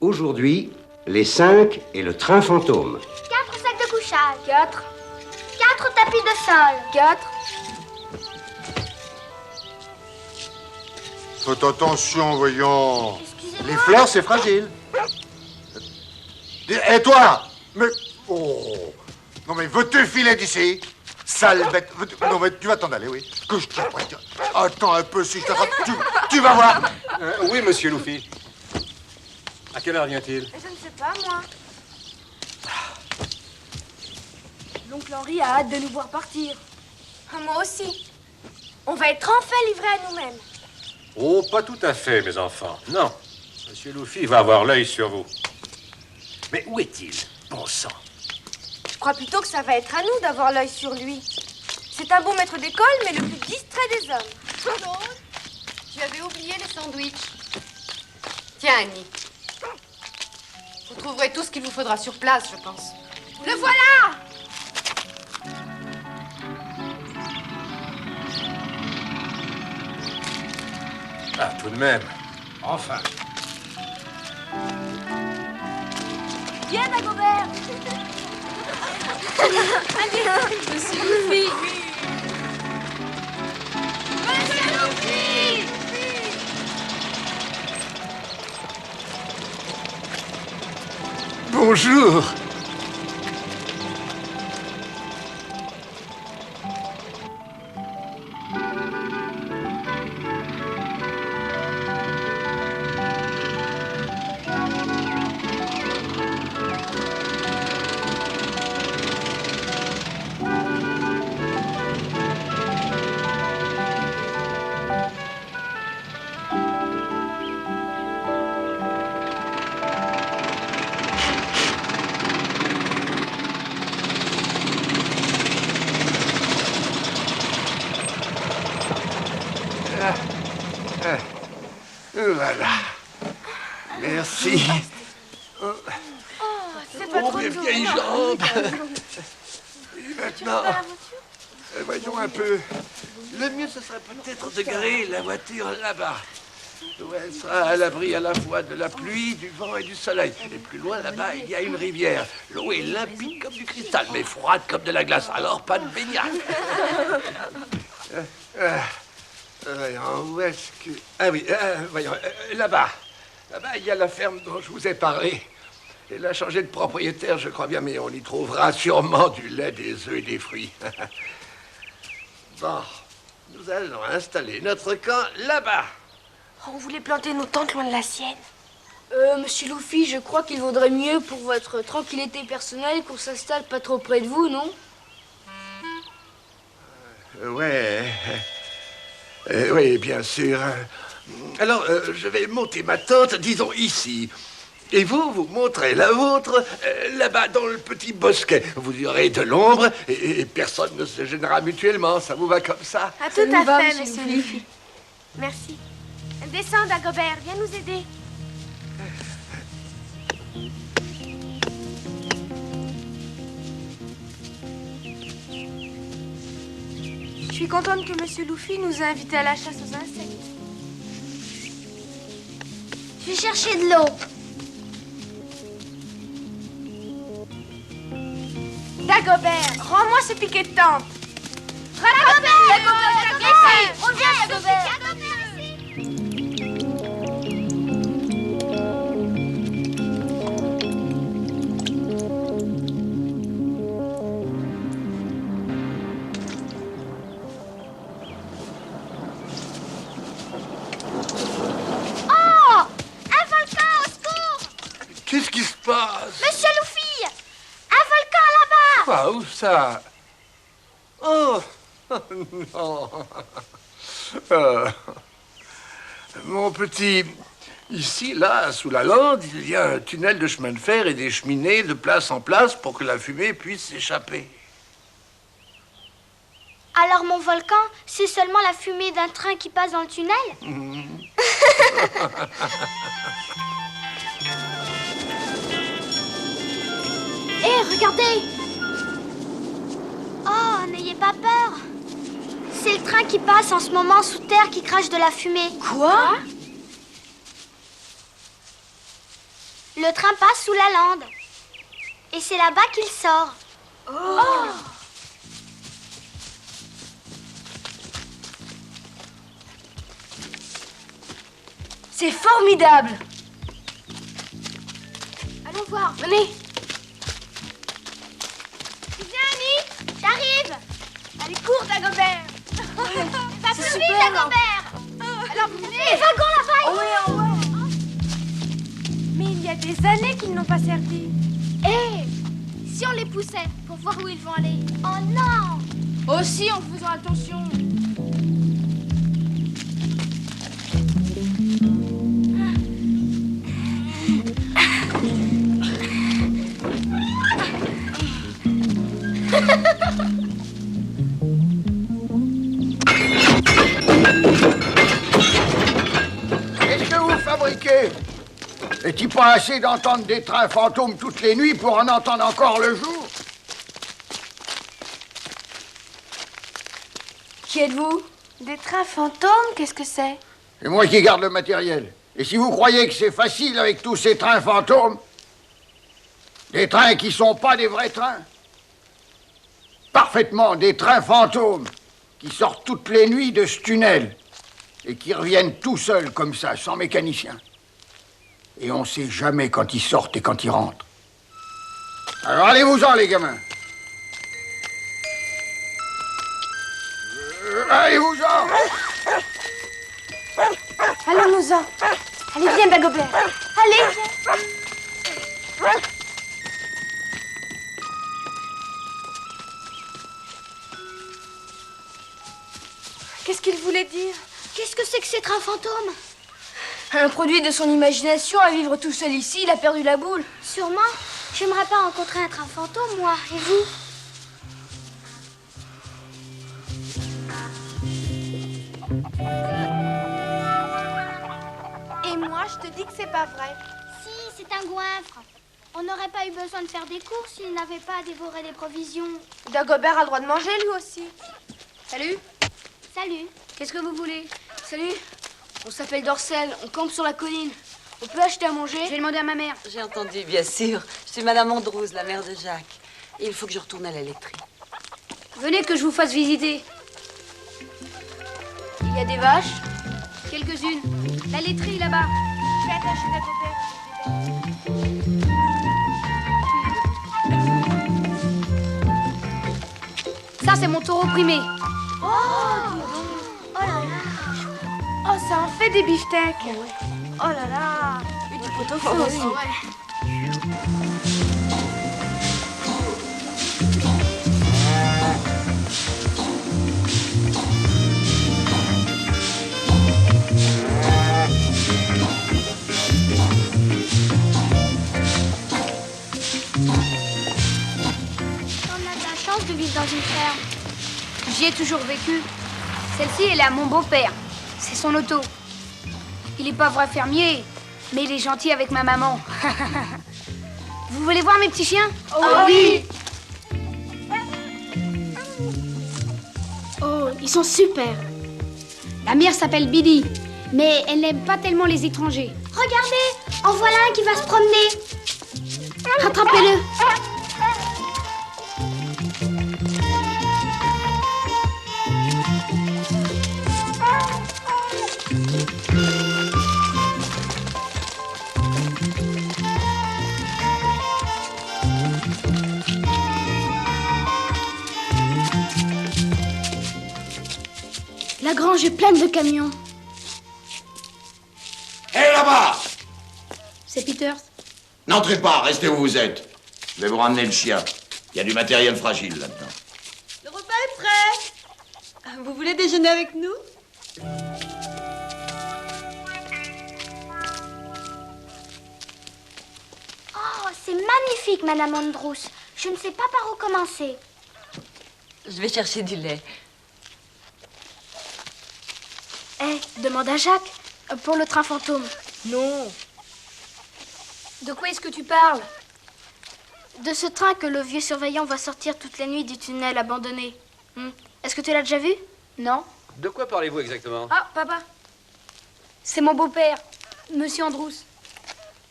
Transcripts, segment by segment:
Aujourd'hui, les 5 et le train fantôme. 4 sacs de couchage. 4. 4 tapis de sol. 4. Faites attention, voyons. Excusez-moi. Les fleurs, c'est fragile. Et toi? Mais... Oh. Non, mais veux-tu filer d'ici? Sale bête. Non, mais tu vas t'en aller, oui. Que je t'apprenne. Attends un peu, si je t'attrape, tu vas voir. Oui, monsieur Luffy. À quelle heure vient-il? Je ne sais pas, moi. L'oncle Henri a hâte de nous voir partir. Moi aussi. On va être enfin livrés à nous-mêmes. Oh, pas tout à fait, mes enfants. Non. Monsieur Luffy va avoir l'œil sur vous. Mais où est-il? Bon sang. Je crois plutôt que ça va être à nous d'avoir l'œil sur lui. C'est un beau maître d'école, mais le plus distrait des hommes. Claude, tu avais oublié les sandwichs. Tiens, Annie. Vous trouverez tout ce qu'il vous faudra sur place, je pense. Le voilà! Ah, tout de même. Enfin. Viens, Dagobert. Monsieur Luffy. Bonjour. Voilà. Merci. C'est pas trop mes dur. vieilles jambes. Et maintenant, voyons un peu. Le mieux, ce serait peut-être de garer la voiture là-bas, où elle sera à l'abri à la fois de la pluie, du vent et du soleil. Et plus loin, là-bas, il y a une rivière. L'eau est limpide comme du cristal, mais froide comme de la glace. Alors, pas de baignade. Voyons, où est-ce que... Ah oui, voyons, là-bas. Là-bas, il y a la ferme dont je vous ai parlé. Elle a changé de propriétaire, je crois bien, mais on y trouvera sûrement du lait, des œufs et des fruits. Bon, nous allons installer notre camp là-bas. On voulait planter nos tentes loin de la sienne. Monsieur Luffy, je crois qu'il vaudrait mieux pour votre tranquillité personnelle qu'on s'installe pas trop près de vous, non? Ouais. Oui, bien sûr. Alors, je vais monter ma tente, disons ici. Et vous, vous montrez la vôtre là-bas dans le petit bosquet. Vous y aurez de l'ombre et personne ne se gênera mutuellement. Ça vous va comme ça? Ah, tout nous va, à fait, monsieur monsieur Luffy. Merci. Descends, Dagobert, viens nous aider. Je suis contente que monsieur Luffy nous ait invités à la chasse aux insectes. Je vais chercher de l'eau. Dagobert, rends-moi ce piquet de tente. Dagobert, reviens, Dagobert. Oh, un volcan, au secours! Qu'est-ce qui se passe? Monsieur Luffy, un volcan là-bas! Ah, où ça? Oh, non. Mon petit, ici, là, sous la lande, il y a un tunnel de chemin de fer et des cheminées de place en place pour que la fumée puisse s'échapper. Alors mon volcan, c'est seulement la fumée d'un train qui passe dans le tunnel? Hé, regardez! Oh, n'ayez pas peur! C'est le train qui passe en ce moment sous terre qui crache de la fumée. Quoi? Le train passe sous la lande. Et c'est là-bas qu'il sort. C'est formidable. Allons voir. Venez. Viens, Annie. J'arrive. Allez, cours, Dagobert. Va plus vite, super. Dagobert. Alors, vous venez. Les wagons là-bas. Ouais. Mais il y a des années qu'ils n'ont pas servi. Si on les poussait pour voir où ils vont aller. Oh non. Aussi en faisant attention. Qu'est-ce que vous fabriquez? Est-il pas assez d'entendre des trains fantômes toutes les nuits pour en entendre encore le jour? Qui êtes-vous? Des trains fantômes, qu'est-ce que c'est? C'est moi qui garde le matériel. Et si vous croyez que c'est facile avec tous ces trains fantômes, des trains qui sont pas des vrais trains, parfaitement des trains fantômes qui sortent toutes les nuits de ce tunnel et qui reviennent tout seuls comme ça, sans mécanicien. Et on sait jamais quand ils sortent et quand ils rentrent. Alors allez-vous-en, les gamins. Allez-vous-en. Allons-nous-en. Allez, viens, Dagobert. Allez, viens. Qu'est-ce qu'il voulait dire? Qu'est-ce que c'est que ces trains fantômes? Un produit de son imagination à vivre tout seul ici, il a perdu la boule. Sûrement. J'aimerais pas rencontrer un train fantôme, moi. Et vous? Et moi, je te dis que c'est pas vrai. Si, c'est un goinfre. On n'aurait pas eu besoin de faire des courses s'il n'avait pas dévoré les provisions. Dagobert a le droit de manger, lui aussi. Salut. Salut. Qu'est-ce que vous voulez? Salut. On s'appelle Dorcel, on campe sur la colline. On peut acheter à manger? Je vais demander à ma mère. J'ai entendu, bien sûr. Je suis Madame Andrews, la mère de Jacques. Et il faut que je retourne à la laiterie. Venez que je vous fasse visiter. Il y a des vaches? Quelques-unes. La laiterie est là-bas. Je vais attacher Dagobert. Ça, c'est mon taureau primé. Oh là là. Oh, ça en fait des beefsteaks. Oh là là. Et du pot-au-feu aussi. On a de la chance de vivre dans une ferme. J'y ai toujours vécu. Celle-ci, elle est à mon beau-père. C'est son auto. Il est pas vrai fermier, mais il est gentil avec ma maman. Vous voulez voir mes petits chiens? Oh oui. Oh, ils sont super. La mère s'appelle Billy, mais elle n'aime pas tellement les étrangers. Regardez, en voilà un qui va se promener. Rattrapez-le. La grange est pleine de camions. Hé, là-bas! C'est Peters. N'entrez pas, restez où vous êtes. Je vais vous ramener le chien. Il y a du matériel fragile là-dedans. Le repas est prêt. Vous voulez déjeuner avec nous? Oh, c'est magnifique, Madame Andrews. Je ne sais pas par où commencer. Je vais chercher du lait. Demande à Jacques. Pour le train fantôme. Non. De quoi est-ce que tu parles? De ce train que le vieux surveillant va sortir toute la nuit du tunnel abandonné. Est-ce que tu l'as déjà vu? Non. De quoi parlez-vous exactement? Ah, papa. C'est mon beau-père, Monsieur Andrews.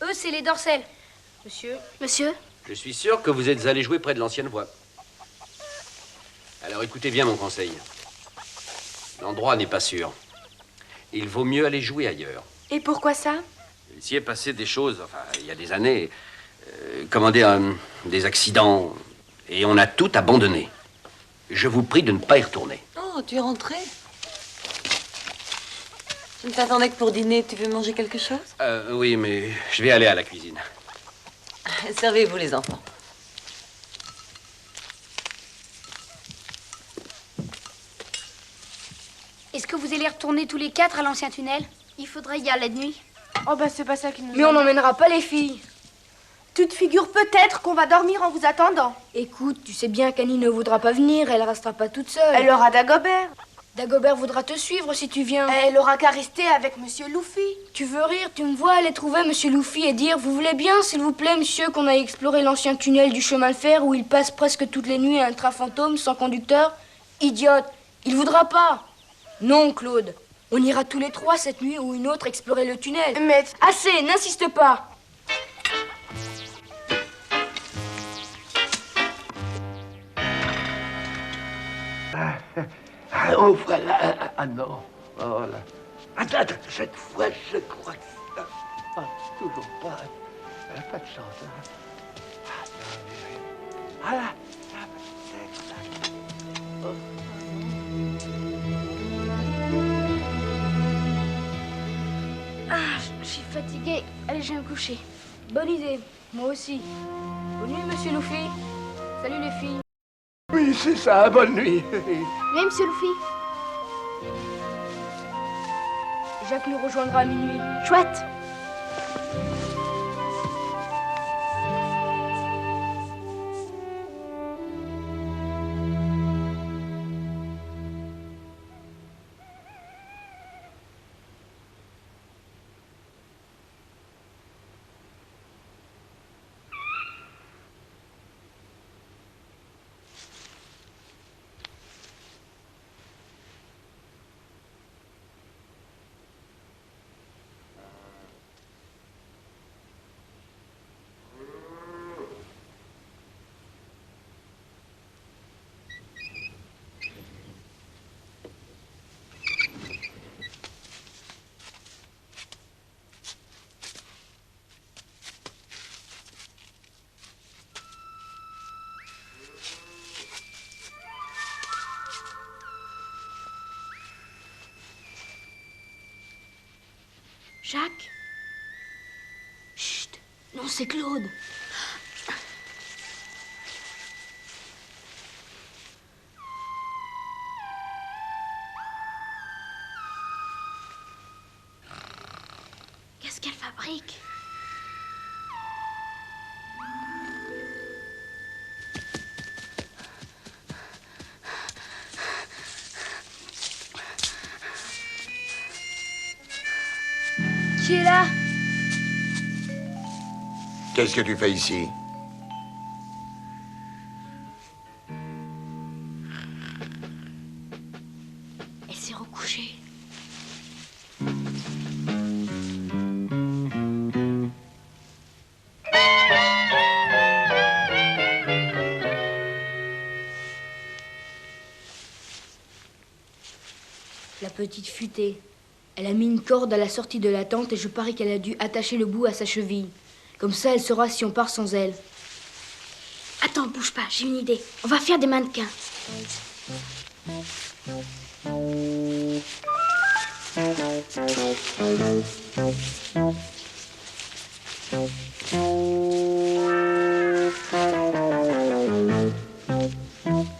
Eux, c'est les Dorcel. Monsieur? Monsieur? Je suis sûr que vous êtes allé jouer près de l'ancienne voie. Alors écoutez bien mon conseil. L'endroit n'est pas sûr. Il vaut mieux aller jouer ailleurs. Et pourquoi ça? Il s'y est passé des choses, enfin, il y a des années. Comment dire, des accidents. Et on a tout abandonné. Je vous prie de ne pas y retourner. Oh, tu es rentré? Je ne t'attendais que pour dîner. Tu veux manger quelque chose? Oui, mais je vais aller à la cuisine. Servez-vous, les enfants. Est-ce que vous allez retourner tous les 4 à l'ancien tunnel? Il faudrait y aller de nuit. Oh, bah, c'est pas ça qui nous... Mais on n'emmènera pas les filles. Tu te figures peut-être qu'on va dormir en vous attendant. Écoute, tu sais bien qu'Annie ne voudra pas venir, elle restera pas toute seule. Elle aura Dagobert. Dagobert voudra te suivre si tu viens. Elle aura qu'à rester avec Monsieur Luffy. Tu veux rire, tu me vois aller trouver Monsieur Luffy et dire: vous voulez bien, s'il vous plaît, monsieur, qu'on aille explorer l'ancien tunnel du chemin de fer où il passe presque toutes les nuits un train fantôme sans conducteur? Idiote, il voudra pas. Non, Claude, on ira tous les 3 cette nuit ou une autre explorer le tunnel. Mais... Assez, n'insiste pas. Ah, oh, voilà. Ah, non. Oh, là. Attends, cette fois, je crois que ça... Ah, toujours pas. Pas de chance, hein. Ah, non, mais... Ah, là. Là, peut-être, là. Oh. Ah, je suis fatiguée. Allez, je vais me coucher. Bonne idée. Moi aussi. Bonne nuit, monsieur Luffy. Salut les filles. Oui, c'est ça. Bonne nuit. Oui, monsieur Luffy. Jacques nous rejoindra à minuit. Chouette. Jacques? Chut! Non, c'est Claude. Qu'est-ce qu'elle fabrique? Qui est là? Qu'est-ce que tu fais ici? Elle s'est recouchée. La petite futée. Elle a mis une corde à la sortie de la tente et je parie qu'elle a dû attacher le bout à sa cheville. Comme ça, elle saura si on part sans elle. Attends, bouge pas, j'ai une idée. On va faire des mannequins.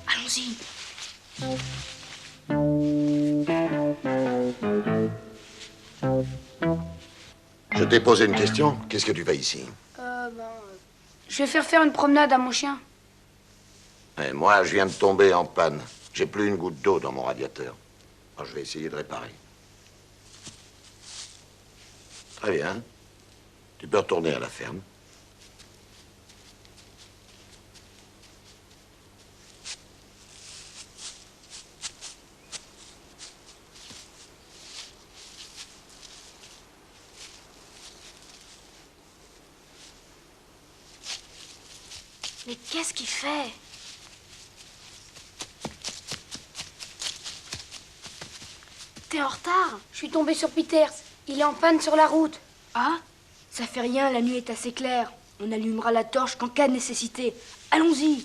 Allons-y. Je t'ai posé une question. Qu'est-ce que tu fais ici? Je vais faire une promenade à mon chien. Et moi, je viens de tomber en panne. J'ai plus une goutte d'eau dans mon radiateur. Alors, je vais essayer de réparer. Très bien. Tu peux retourner à la ferme. Mais qu'est-ce qu'il fait? T'es en retard? Je suis tombée sur Peters. Il est en panne sur la route. Ah, ça fait rien, la nuit est assez claire. On allumera la torche qu'en cas de nécessité. Allons-y.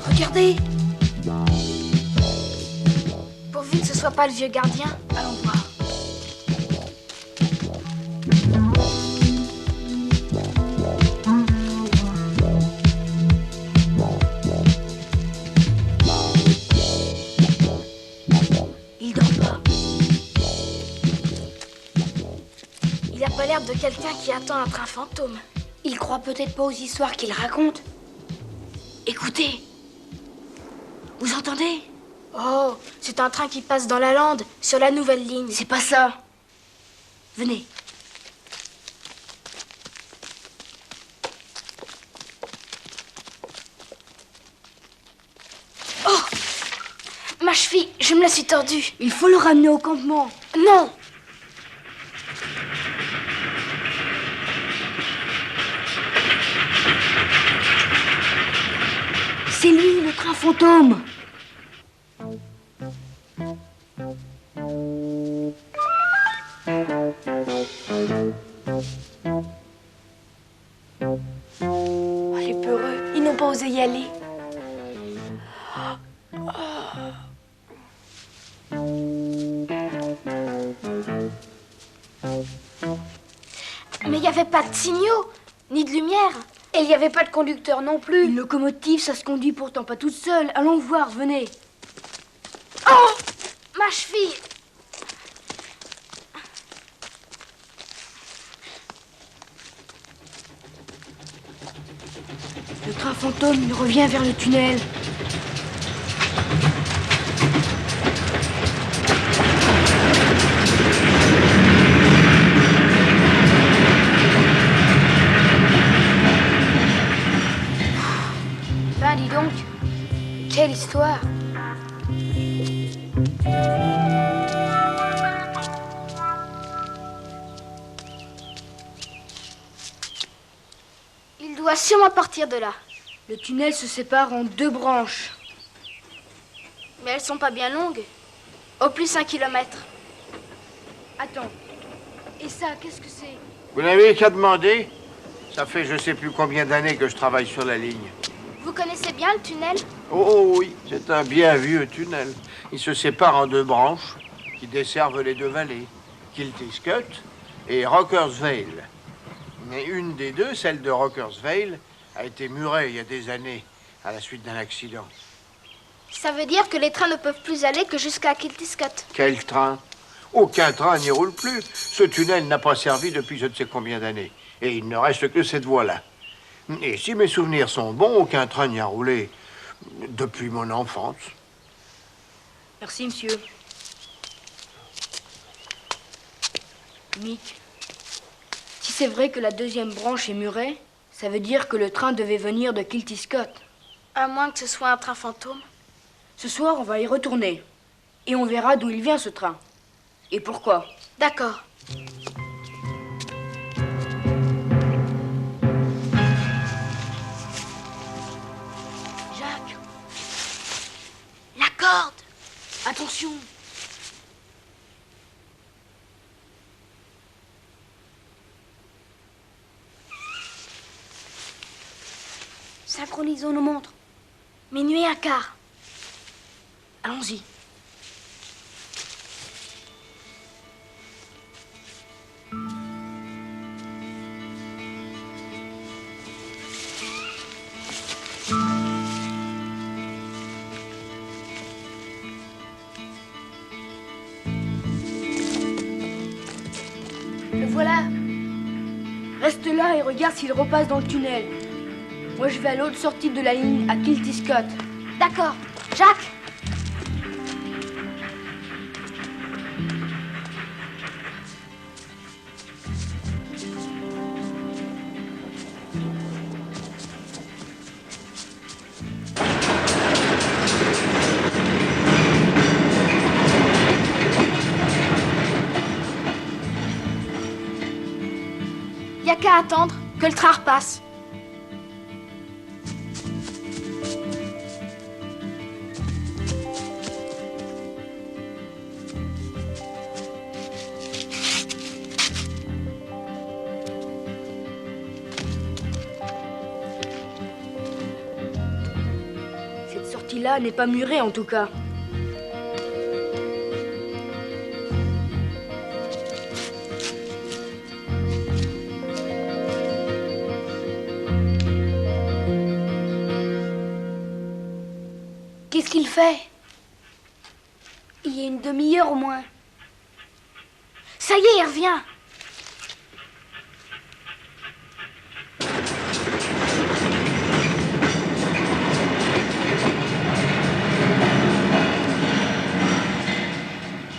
Regardez! Pourvu que ce soit pas le vieux gardien, allons voir. Il dort pas. Il a pas l'air de quelqu'un qui attend un train fantôme. Il croit peut-être pas aux histoires qu'il raconte. Écoutez. Vous entendez? Oh, c'est un train qui passe dans la lande, sur la nouvelle ligne. C'est pas ça. Venez. Oh! Ma cheville, je me la suis tordue. Il faut le ramener au campement. Non! C'est lui, le train fantôme. Oh, les peureux, ils n'ont pas osé y aller. Mais il n'y avait pas de signaux, ni de lumière. Et il n'y avait pas de conducteur non plus. Une locomotive, ça se conduit pourtant pas toute seule. Allons voir, venez. Oh! Ma cheville! Le train fantôme, il revient vers le tunnel. Ben dis donc, quelle histoire! Il doit sûrement partir de là. Le tunnel se sépare en deux branches. Mais elles sont pas bien longues. Au plus 1 kilomètre. Attends. Et ça, qu'est-ce que c'est? Vous n'avez qu'à demander. Ça fait je sais plus combien d'années que je travaille sur la ligne. Vous connaissez bien le tunnel? Oh oui, c'est un bien vieux tunnel. Il se sépare en deux branches qui desservent les deux vallées, Kiltiscut et Rockersvale. Mais une des deux, celle de Rockersvale, a été murée il y a des années à la suite d'un accident. Ça veut dire que les trains ne peuvent plus aller que jusqu'à Kiltiscut. Quel train? Aucun train n'y roule plus. Ce tunnel n'a pas servi depuis je ne sais combien d'années. Et il ne reste que cette voie-là. Et si mes souvenirs sont bons, aucun train n'y a roulé depuis mon enfance. Merci, monsieur. Mick, si c'est vrai que la deuxième branche est murée, ça veut dire que le train devait venir de Kiltiscut. À moins que ce soit un train fantôme. Ce soir, on va y retourner. Et on verra d'où il vient, ce train. Et pourquoi. D'accord. Jacques, La corde! attention. Synchronisons nos montres. Minuit 1/4. Allons-y. Le voilà. Reste là et regarde s'il repasse dans le tunnel. Moi, je vais à l'autre sortie de la ligne, à Kiltiscut. D'accord. Jacques! qu'à attendre que le train repasse. Cette sortie-là n'est pas murée en tout cas. Qu'est-ce qu'il fait? Il y a une demi-heure au moins. Ça y est, il revient.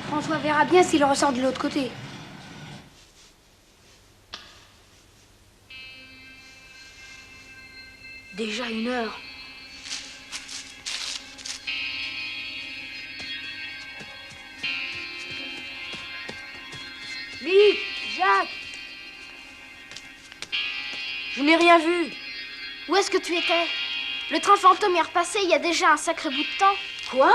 François verra bien s'il ressort de l'autre côté. Déjà 1 heure. Vite, Jacques! Je n'ai rien vu. Où est-ce que tu étais? Le train fantôme est repassé il y a déjà un sacré bout de temps. Quoi?